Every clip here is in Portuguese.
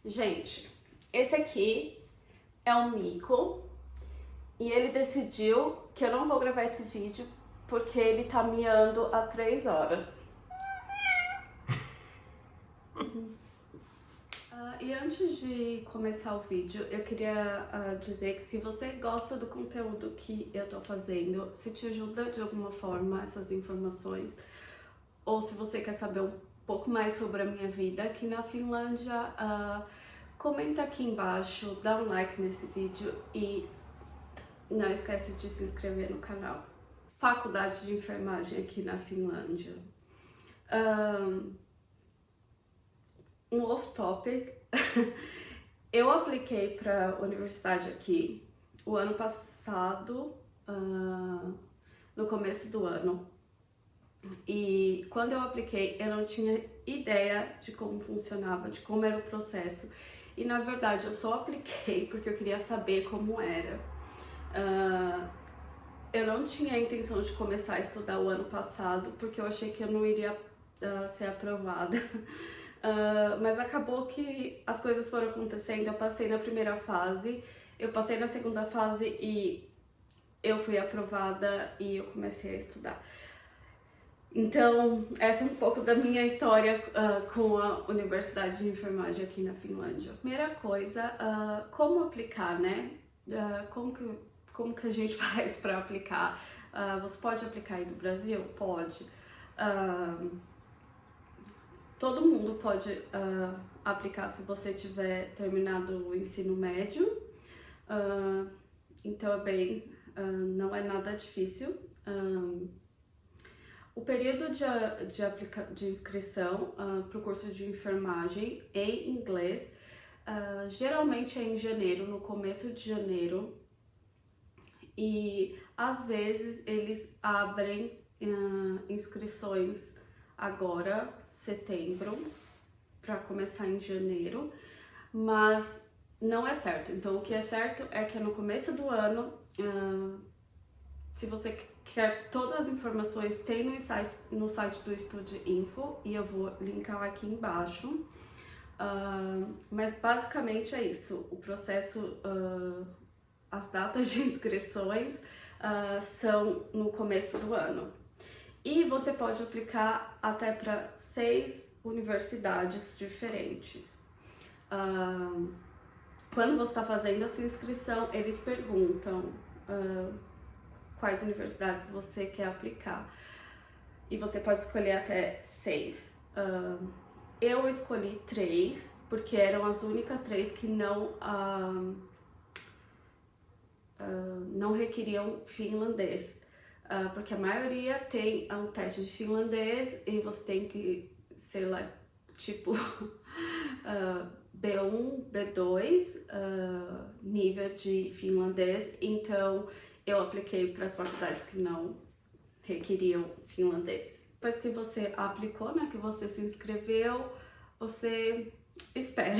Gente, esse aqui é o Mico e ele decidiu que eu não vou gravar esse vídeo porque ele tá miando há 3 horas. E antes de começar o vídeo, eu queria dizer que se você gosta do conteúdo que eu tô fazendo, se te ajuda de alguma forma essas informações, ou se você quer saber um pouco mais sobre a minha vida aqui na Finlândia, comenta aqui embaixo, dá um like nesse vídeo e não esquece de se inscrever no canal. Faculdade de enfermagem aqui na Finlândia. Um off-topic, eu apliquei para a universidade aqui o ano passado, no começo do ano. E quando eu apliquei, eu não tinha ideia de como funcionava, de como era o processo. E na verdade, eu só apliquei porque eu queria saber como era. Eu não tinha a intenção de começar a estudar o ano passado, porque eu achei que eu não iria ser aprovada. Mas acabou que as coisas foram acontecendo. Eu passei na primeira fase, eu passei na segunda fase e eu fui aprovada e eu comecei a estudar. Então, essa é um pouco da minha história com a Universidade de Enfermagem aqui na Finlândia. Primeira coisa, como aplicar, né? Como que a gente faz para aplicar? Você pode aplicar aí do Brasil? Pode. Todo mundo pode aplicar se você tiver terminado o ensino médio. Então, não é nada difícil. O período de inscrição para o curso de enfermagem em inglês geralmente é em janeiro, no começo de janeiro, e às vezes eles abrem inscrições agora, setembro, para começar em janeiro, mas não é certo. Então, o que é certo é que no começo do ano, se você quer todas as informações, tem no site do Estudinfo e eu vou linkar aqui embaixo. Mas basicamente é isso. O processo, as datas de inscrições são no começo do ano. E você pode aplicar até para 6 universidades diferentes. Quando você está fazendo a sua inscrição, eles perguntam quais universidades você quer aplicar. E você pode escolher até 6. Eu escolhi 3, porque eram as únicas 3 que não requeriam finlandês. Porque a maioria tem um teste de finlandês e você tem que, sei lá, tipo B1, B2, nível de finlandês. Então eu apliquei para as faculdades que não requeriam finlandês. Depois que você aplicou, né, que você se inscreveu, você espera.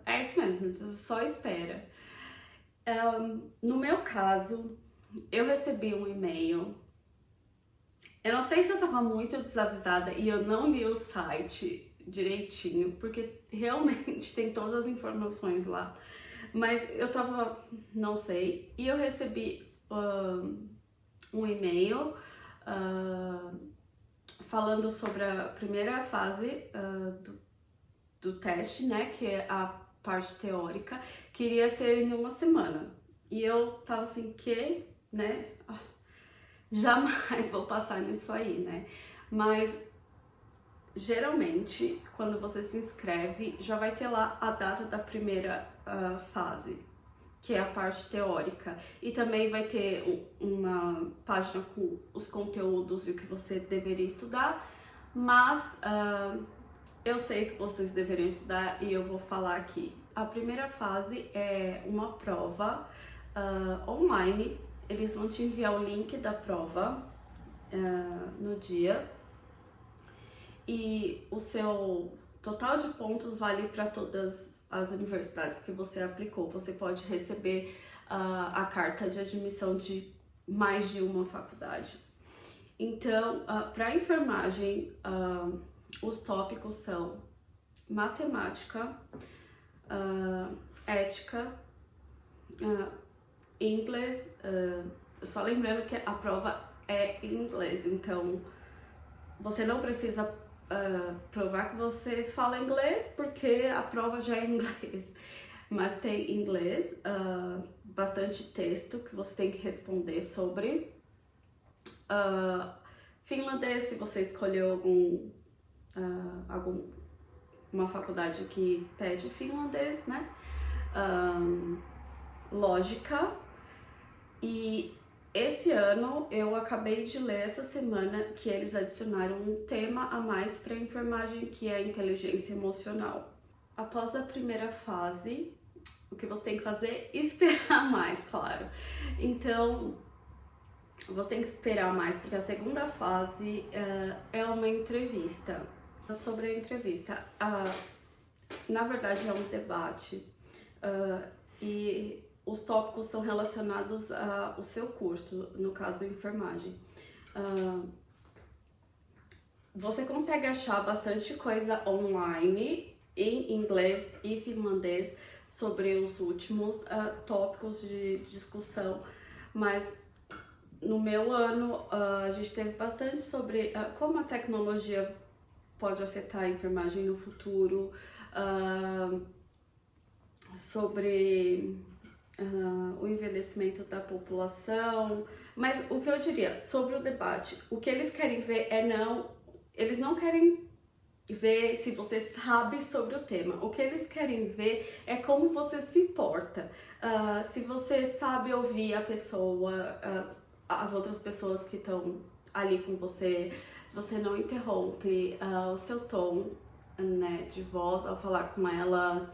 É isso mesmo, você só espera. No meu caso, eu recebi um e-mail. Eu não sei se eu tava muito desavisada e eu não li o site direitinho, porque realmente tem todas as informações lá. Mas eu tava, não sei, e eu recebi um e-mail falando sobre a primeira fase do teste, né, que é a parte teórica, que iria ser em uma semana. E eu tava assim, né, jamais vou passar nisso aí, né? Mas geralmente, quando você se inscreve, já vai ter lá a data da primeira fase, que é a parte teórica. E também vai ter uma página com os conteúdos e o que você deveria estudar, mas eu sei que vocês deveriam estudar e eu vou falar aqui. A primeira fase é uma prova online. Eles vão te enviar o link da prova no dia. E o seu total de pontos vale para todas as universidades que você aplicou. Você pode receber a carta de admissão de mais de uma faculdade. Então, para enfermagem, os tópicos são matemática, ética, inglês, só lembrando que a prova é em inglês, então você não precisa provar que você fala inglês, porque a prova já é em inglês. Mas tem inglês, bastante texto que você tem que responder sobre. Finlandês, se você escolheu uma faculdade que pede finlandês, né? Lógica. E esse ano eu acabei de ler essa semana que eles adicionaram um tema a mais para enfermagem, que é a inteligência emocional. Após a primeira fase, o que você tem que fazer é esperar mais, claro. Então, você tem que esperar mais, porque a segunda fase é uma entrevista. Sobre a entrevista, na verdade é um debate e os tópicos são relacionados ao seu curso, no caso enfermagem. Você consegue achar bastante coisa online em inglês e finlandês sobre os últimos tópicos de discussão, mas no meu ano a gente teve bastante sobre como a tecnologia pode afetar a enfermagem no futuro, sobre o envelhecimento da população, mas o que eu diria sobre o debate, o que eles querem ver eles não querem ver se você sabe sobre o tema, o que eles querem ver é como você se porta, se você sabe ouvir a pessoa, as outras pessoas que estão ali com você, se você não interrompe o seu tom, né, de voz ao falar com elas,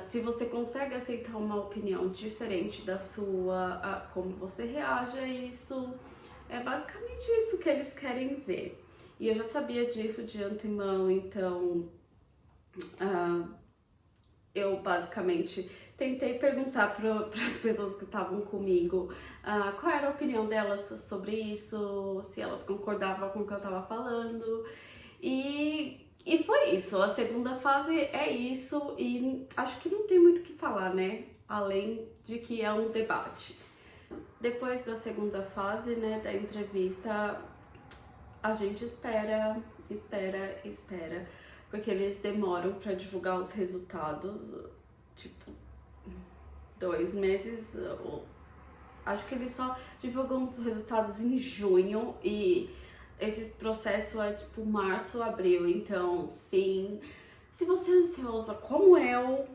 se você consegue aceitar uma opinião diferente da sua, como você reage a isso. É basicamente isso que eles querem ver. E eu já sabia disso de antemão, então eu basicamente tentei perguntar para as pessoas que estavam comigo qual era a opinião delas sobre isso, se elas concordavam com o que eu estava falando. E foi isso, a segunda fase é isso, e acho que não tem muito o que falar, né? Além de que é um debate. Depois da segunda fase, né, da entrevista, a gente espera, porque eles demoram para divulgar os resultados, tipo, 2 meses, acho que eles só divulgam os resultados em junho, e esse processo é tipo março, abril, então sim, se você é ansiosa como eu,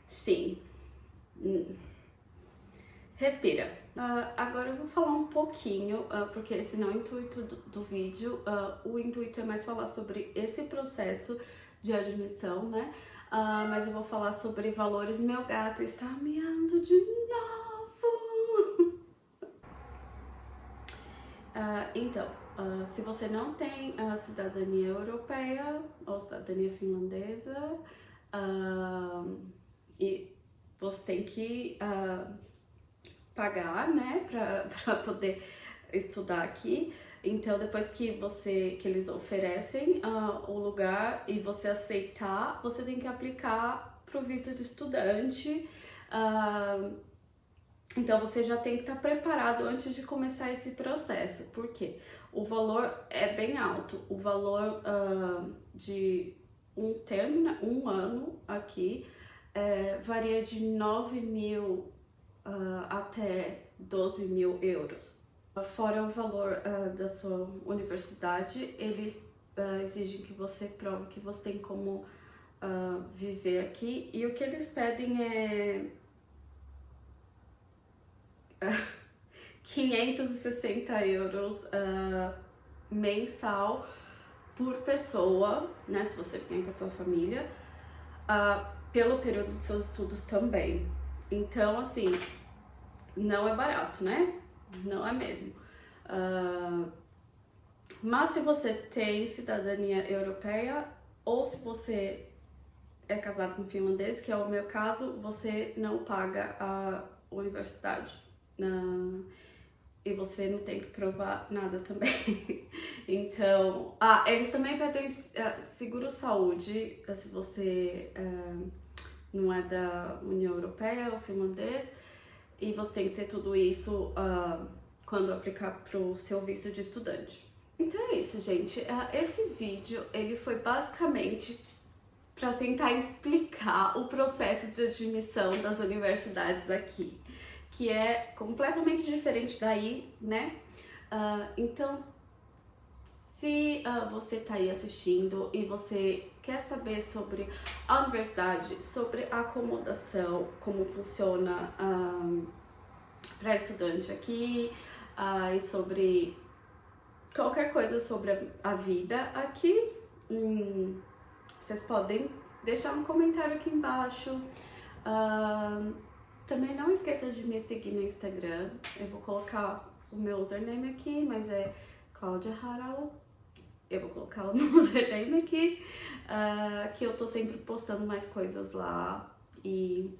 sim, respira. Agora eu vou falar um pouquinho, porque esse não é o intuito do vídeo, o intuito é mais falar sobre esse processo de admissão, né? Mas eu vou falar sobre valores. Meu gato está miando de novo! Então, se você não tem a cidadania europeia ou cidadania finlandesa, e você tem que pagar, né, para poder estudar aqui. Então, depois que eles oferecem o lugar e você aceitar, você tem que aplicar para o visto de estudante. Então, você já tem que estar preparado antes de começar esse processo. Por quê? O valor é bem alto. O valor de um termo, né, um ano aqui, varia de 9.000 até 12.000 euros. Fora o valor da sua universidade, eles exigem que você prove que você tem como viver aqui, e o que eles pedem é 560 euros mensal por pessoa, né, se você vem com a sua família, pelo período dos seus estudos também. Então, assim, não é barato, né? Não é mesmo. Mas se você tem cidadania europeia, ou se você é casado com finlandês, que é o meu caso, você não paga a universidade. e você não tem que provar nada também. Então, eles também pedem seguro-saúde, se você não é da União Europeia ou finlandês, e você tem que ter tudo isso quando aplicar para o seu visto de estudante. Então é isso, gente. Esse vídeo, ele foi basicamente para tentar explicar o processo de admissão das universidades aqui, que é completamente diferente daí, né? Então, se você tá aí assistindo e você quer saber sobre a universidade, sobre a acomodação, como funciona para estudante aqui, e sobre qualquer coisa sobre a vida aqui, vocês podem deixar um comentário aqui embaixo. Também não esqueça de me seguir no Instagram. Eu vou colocar o meu username aqui, mas é Cláudia Harala. Eu vou colocar o meu username aqui, que eu tô sempre postando mais coisas lá. E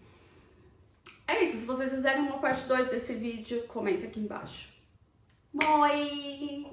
é isso. Se vocês fizerem uma parte 2 desse vídeo, comenta aqui embaixo. Moi!